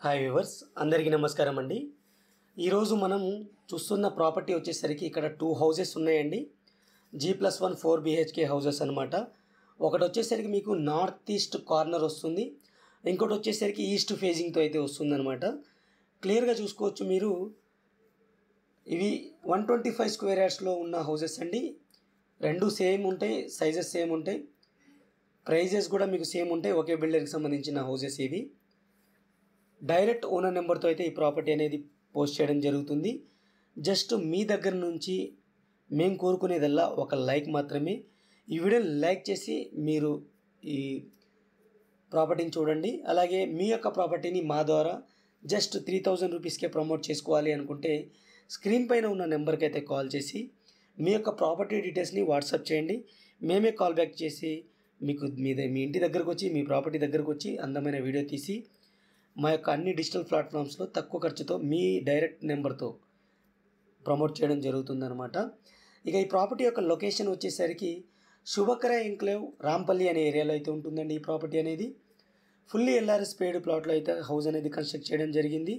Hi viewers అందరికీ నమస్కారం అండి. ఈరోజు మనం చూస్తున్న ప్రాపర్టీ వచ్చేసరికి ఇక్కడ 2 హౌసెస్ ఉన్నాయండి. G+1 4 BHK హౌసెస్ అనమాట. ఒకటి వచ్చేసరికి మీకు నార్త్ ఈస్ట్ కార్నర్ వస్తుంది, ఇంకోటి వచ్చేసరికి ఈస్ట్ ఫేజింగ్తో అయితే వస్తుందన్నమాట. క్లియర్గా చూసుకోవచ్చు మీరు. ఇవి 125 స్క్వేర్ యార్డ్స్లో ఉన్న హౌసెస్ అండి. రెండు సేమ్ ఉంటాయి, సైజెస్ సేమ్ ఉంటాయి, ప్రైజెస్ కూడా మీకు సేమ్ ఉంటాయి. ఒకే బిల్డర్కి సంబంధించిన హౌసెస్ ఇవి. డైరెక్ట్ ఓనర్ నెంబర్తో అయితే ఈ ప్రాపర్టీ అనేది పోస్ట్ చేయడం జరుగుతుంది. జస్ట్ మీ దగ్గర నుంచి మేము కోరుకునేదల్లా ఒక లైక్ మాత్రమే. ఈ వీడియోని లైక్ చేసి మీరు ఈ ప్రాపర్టీని చూడండి. అలాగే మీ యొక్క ప్రాపర్టీని మా ద్వారా జస్ట్ 3000 రూపీస్కే ప్రమోట్ చేసుకోవాలి అనుకుంటే స్క్రీన్ పైన ఉన్న నెంబర్కి అయితే కాల్ చేసి మీ యొక్క ప్రాపర్టీ డీటెయిల్స్ని వాట్సాప్ చేయండి. మేమే కాల్ బ్యాక్ చేసి మీకు మీ ఇంటి దగ్గరకు వచ్చి మీ ప్రాపర్టీ దగ్గరకు వచ్చి అందమైన వీడియో తీసి మా యొక్క అన్ని డిజిటల్ ప్లాట్ఫామ్స్లో తక్కువ ఖర్చుతో మీ డైరెక్ట్ నెంబర్తో ప్రమోట్ చేయడం జరుగుతుందన్నమాట. ఇక ఈ ప్రాపర్టీ యొక్క లొకేషన్ వచ్చేసరికి శుభకర ఎంక్లేవ్ రాంపల్లి అనే ఏరియాలో అయితే ఉంటుందండి. ఈ ప్రాపర్టీ అనేది ఫుల్లీ LRS పేడ్ ప్లాట్లో అయితే హౌస్ అనేది కన్స్ట్రక్ట్ చేయడం జరిగింది.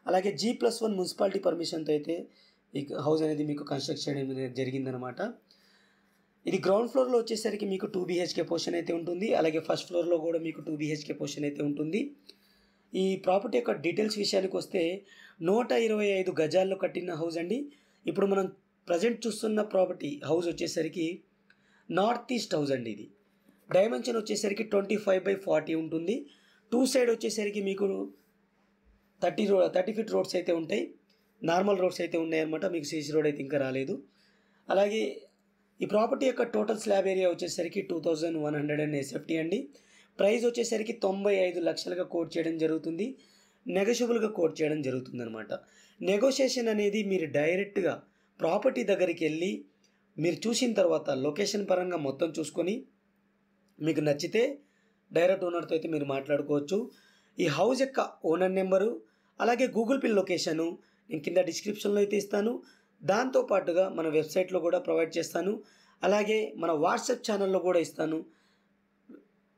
అలాగే G+1 మున్సిపాలిటీ పర్మిషన్తో అయితే ఈ హౌస్ అనేది మీకు కన్స్ట్రక్ట్ చేయడం జరిగిందనమాట. ఇది గ్రౌండ్ ఫ్లోర్లో వచ్చేసరికి మీకు 2 BHK పోర్షన్ అయితే ఉంటుంది. అలాగే ఫస్ట్ ఫ్లోర్లో కూడా మీకు 2 BHK పోర్షన్ అయితే ఉంటుంది. ఈ ప్రాపర్టీ యొక్క డీటెయిల్స్ విషయానికి వస్తే 125 గజాల్లో కట్టిన హౌస్ అండి. ఇప్పుడు మనం ప్రజెంట్ చూస్తున్న ప్రాపర్టీ హౌస్ వచ్చేసరికి నార్త్ ఈస్ట్ హౌస్ అండి. ఇది డైమెన్షన్ వచ్చేసరికి 25/40 ఉంటుంది. 2 సైడ్ వచ్చేసరికి మీకు 30 ఫీట్ రోడ్స్ అయితే ఉంటాయి. నార్మల్ రోడ్స్ అయితే ఉన్నాయన్నమాట. మీకు CC రోడ్ అయితే ఇంకా రాలేదు. అలాగే ఈ ప్రాపర్టీ యొక్క టోటల్ స్లాబ్ ఏరియా వచ్చేసరికి 2100 SFT అండి. ప్రైస్ వచ్చేసరికి 95 లక్షలుగా కోట్ చేయడం జరుగుతుంది. నెగోషియబుల్గా కోట్ చేయడం జరుగుతుంది అనమాట. నెగోషియేషన్ అనేది మీరు డైరెక్ట్గా ప్రాపర్టీ దగ్గరికి వెళ్ళి మీరు చూసిన తర్వాత లొకేషన్ పరంగా మొత్తం చూసుకొని మీకు నచ్చితే డైరెక్ట్ ఓనర్తో అయితే మీరు మాట్లాడుకోవచ్చు. ఈ హౌస్ యొక్క ఓనర్ నెంబరు అలాగే గూగుల్ పే లొకేషను నేను కింద డిస్క్రిప్షన్లో అయితే ఇస్తాను. దాంతోపాటుగా మన వెబ్సైట్లో కూడా ప్రొవైడ్ చేస్తాను. అలాగే మన వాట్సాప్ ఛానల్లో కూడా ఇస్తాను.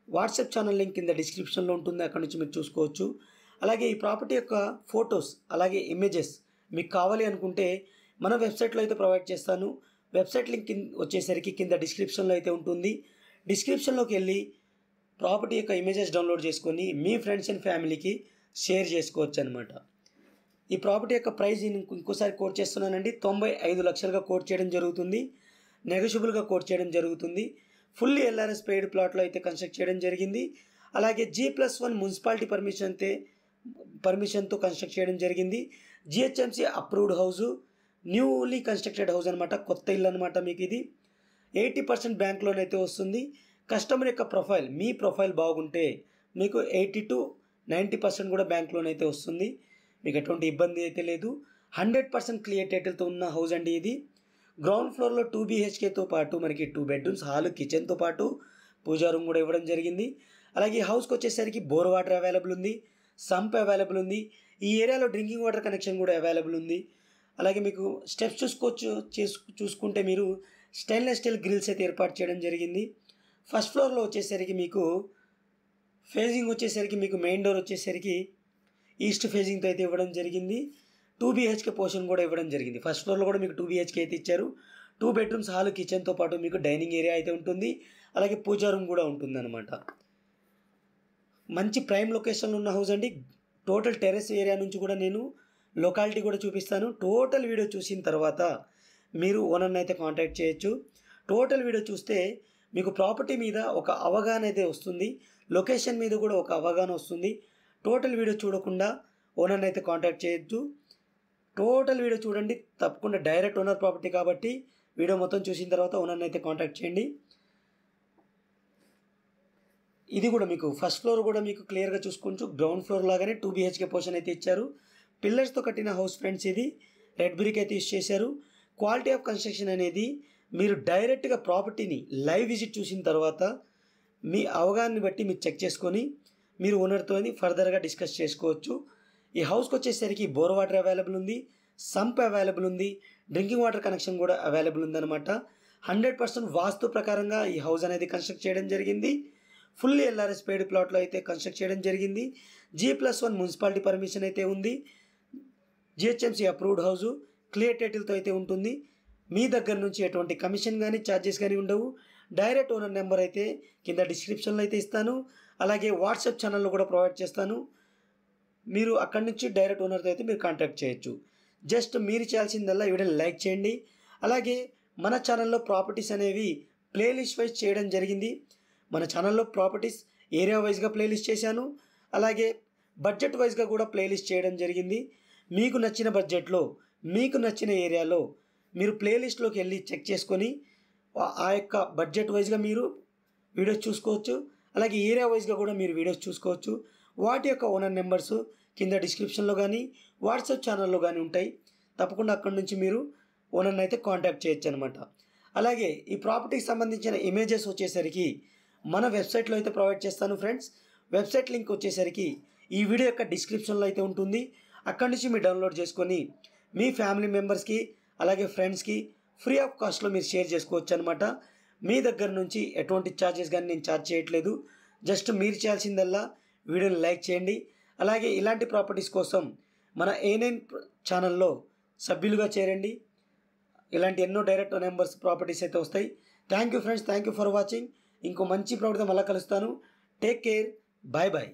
వాట్సాప్ ఛానల్ లింక్ కింద డిస్క్రిప్షన్లో ఉంటుంది, అక్కడ నుంచి మీరు చూసుకోవచ్చు. అలాగే ఈ ప్రాపర్టీ యొక్క ఫొటోస్ అలాగే ఇమేజెస్ మీకు కావాలి అనుకుంటే మన వెబ్సైట్లో అయితే ప్రొవైడ్ చేస్తాను. వెబ్సైట్ లింక్ వచ్చేసరికి కింద డిస్క్రిప్షన్లో అయితే ఉంటుంది. డిస్క్రిప్షన్లోకి వెళ్ళి ప్రాపర్టీ యొక్క ఇమేజెస్ డౌన్లోడ్ చేసుకొని మీ ఫ్రెండ్స్ అండ్ ఫ్యామిలీకి షేర్ చేసుకోవచ్చు అనమాట. ఈ ప్రాపర్టీ యొక్క ప్రైస్ ఇంకోసారి కోట్ చేస్తున్నానండి. 95 లక్షలుగా కోట్ చేయడం జరుగుతుంది. నెగోషియబుల్గా కోట్ చేయడం జరుగుతుంది. ఫుల్లీ LRS పెయిడ్ ప్లాట్లో అయితే కన్స్ట్రక్ట్ చేయడం జరిగింది. అలాగే G+1 మున్సిపాలిటీ పర్మిషన్తో కన్స్ట్రక్ట్ చేయడం జరిగింది. GHMC approved house, newly constructed house అనమాట. కొత్త ఇల్లు అనమాట. మీకు ఇది 80% బ్యాంక్ లోన్ అయితే వస్తుంది. కస్టమర్ యొక్క ప్రొఫైల్, మీ ప్రొఫైల్ బాగుంటే మీకు 80 to 90% కూడా బ్యాంక్ లోన్ అయితే వస్తుంది. మీకు ఎటువంటి ఇబ్బంది అయితే లేదు. 100% క్లియర్ టైటిల్తో ఉన్న హౌస్ అండి ఇది. గ్రౌండ్ ఫ్లోర్లో 2 BHKతో పాటు మనకి 2 బెడ్రూమ్స్, హాల్, కిచెన్తో పాటు పూజా రూమ్ కూడా ఇవ్వడం జరిగింది. అలాగే ఈ హౌస్కి వచ్చేసరికి బోర్ వాటర్ అవైలబుల్ ఉంది, సంప్ అవైలబుల్ ఉంది. ఈ ఏరియాలో డ్రింకింగ్ వాటర్ కనెక్షన్ కూడా అవైలబుల్ ఉంది. అలాగే మీకు స్టెప్స్ చూసుకుంటే మీరు స్టెయిన్లెస్ స్టీల్ గ్రిల్స్ అయితే ఏర్పాటు చేయడం జరిగింది. ఫస్ట్ ఫ్లోర్లో వచ్చేసరికి మీకు ఫేజింగ్ వచ్చేసరికి మీకు మెయిన్ డోర్ వచ్చేసరికి ఈస్ట్ ఫేజింగ్తో అయితే ఇవ్వడం జరిగింది. 2 BHK పోర్షన్ కూడా ఇవ్వడం జరిగింది. ఫస్ట్ ఫ్లోర్లో కూడా మీకు 2 BHK అయితే ఇచ్చారు. 2 బెడ్రూమ్స్, హాల్, కిచెన్తో పాటు మీకు డైనింగ్ ఏరియా అయితే ఉంటుంది. అలాగే పూజా రూమ్ కూడా ఉంటుంది అనమాట. మంచి ప్రైమ్ లొకేషన్లో ఉన్న హౌస్ అండి. టోటల్ టెర్రస్ ఏరియా నుంచి కూడా నేను లొకాలిటీ కూడా చూపిస్తాను. టోటల్ వీడియో చూసిన తర్వాత మీరు ఓనర్ని అయితే కాంటాక్ట్ చేయొచ్చు. టోటల్ వీడియో చూస్తే మీకు ప్రాపర్టీ మీద ఒక అవగాహన అయితే వస్తుంది. లొకేషన్ మీద కూడా ఒక అవగాహన వస్తుంది. టోటల్ వీడియో చూడకుండా ఓనర్ని అయితే కాంటాక్ట్ చేయొచ్చు. టోటల్ వీడియో చూడండి. తప్పకుండా డైరెక్ట్ ఓనర్ ప్రాపర్టీ కాబట్టి వీడియో మొత్తం చూసిన తర్వాత ఓనర్ని అయితే కాంటాక్ట్ చేయండి. ఇది కూడా మీకు ఫస్ట్ ఫ్లోర్ కూడా మీకు క్లియర్గా చూసుకోవచ్చు. గ్రౌండ్ ఫ్లోర్ లాగానే 2 BHK పోర్షన్ అయితే ఇచ్చారు. పిల్లర్స్తో కట్టిన హౌస్ ఫ్రెండ్స్. ఇది రెడ్ బ్రిక్ అయితే యూజ్ చేశారు. క్వాలిటీ ఆఫ్ కన్స్ట్రక్షన్ అనేది మీరు డైరెక్ట్గా ప్రాపర్టీని లైవ్ విజిట్ చూసిన తర్వాత మీ అవగాహనని బట్టి మీరు చెక్ చేసుకొని మీరు ఓనర్తో ఫర్దర్గా డిస్కస్ చేసుకోవచ్చు. ఈ హౌస్కి వచ్చేసరికి బోర్ వాటర్ అవైలబుల్ ఉంది, సంప్ అవైలబుల్ ఉంది, డ్రింకింగ్ వాటర్ కనెక్షన్ కూడా అవైలబుల్ ఉందన్నమాట. 100% వాస్తు ప్రకారంగా ఈ హౌస్ అనేది కన్స్ట్రక్ట్ చేయడం జరిగింది. ఫుల్లీ ఎల్ఆర్ఎస్ పెయిడ్ ప్లాట్లో అయితే కన్స్ట్రక్ట్ చేయడం జరిగింది. G+1 మున్సిపాలిటీ పర్మిషన్ అయితే ఉంది. GHMC అప్రూవ్డ్ హౌజు, క్లియర్ టైటిల్తో అయితే ఉంటుంది. మీ దగ్గర నుంచి ఎటువంటి కమిషన్ కానీ ఛార్జెస్ కానీ ఉండవు. డైరెక్ట్ ఓనర్ నెంబర్ అయితే కింద డిస్క్రిప్షన్లో అయితే ఇస్తాను. అలాగే వాట్సాప్ ఛానల్లో కూడా ప్రొవైడ్ చేస్తాను. మీరు అక్కడి నుంచి డైరెక్ట్ ఓనర్తో అయితే మీరు కాంటాక్ట్ చేయొచ్చు. జస్ట్ మీరు చేయాల్సిందల్లా ఈ వీడియోని లైక్ చేయండి. అలాగే మన ఛానల్లో ప్రాపర్టీస్ అనేవి ప్లేలిస్ట్ వైజ్ చేయడం జరిగింది. మన ఛానల్లో ప్రాపర్టీస్ ఏరియా వైజ్గా ప్లేలిస్ట్ చేశాను. అలాగే బడ్జెట్ వైజ్గా కూడా ప్లేలిస్ట్ చేయడం జరిగింది. మీకు నచ్చిన బడ్జెట్లో మీకు నచ్చిన ఏరియాలో మీరు ప్లేలిస్ట్లోకి వెళ్ళి చెక్ చేసుకొని ఆ యొక్క బడ్జెట్ వైజ్గా మీరు వీడియోస్ చూసుకోవచ్చు. అలాగే ఏరియా వైజ్గా కూడా మీరు వీడియోస్ చూసుకోవచ్చు. వాటి యొక్క ఓనర్ నెంబర్స్ కింద డిస్క్రిప్షన్లో కానీ వాట్సాప్ ఛానల్లో కానీ ఉంటాయి. తప్పకుండా అక్కడి నుంచి మీరు ఓనర్ని అయితే కాంటాక్ట్ చేయొచ్చు అనమాట. అలాగే ఈ ప్రాపర్టీకి సంబంధించిన ఇమేజెస్ వచ్చేసరికి మన వెబ్సైట్లో అయితే ప్రొవైడ్ చేస్తాను ఫ్రెండ్స్. వెబ్సైట్ లింక్ వచ్చేసరికి ఈ వీడియో యొక్క డిస్క్రిప్షన్లో అయితే ఉంటుంది. అక్కడి నుంచి మీరు డౌన్లోడ్ చేసుకొని మీ ఫ్యామిలీ మెంబర్స్కి అలాగే ఫ్రెండ్స్కి ఫ్రీ ఆఫ్ కాస్ట్లో మీరు షేర్ చేసుకోవచ్చు అనమాట. మీ దగ్గర నుంచి ఎటువంటి ఛార్జెస్ కానీ నేను ఛార్జ్ చేయట్లేదు. జస్ట్ మీరు చేయాల్సిందల్లా వీడియోని లైక్ చేయండి. అలాగే ఇలాంటి ప్రాపర్టీస్ కోసం మన A9 ఛానల్లో సభ్యులుగా చేరండి. ఇలాంటి ఎన్నో డైరెక్ట్ నెంబర్స్ ప్రాపర్టీస్ అయితే వస్తాయి. Thank you friends, thank you for watching. ఇంకో మంచి ప్రాపర్టీతో మళ్ళీ కలుస్తాను. Take care, bye bye.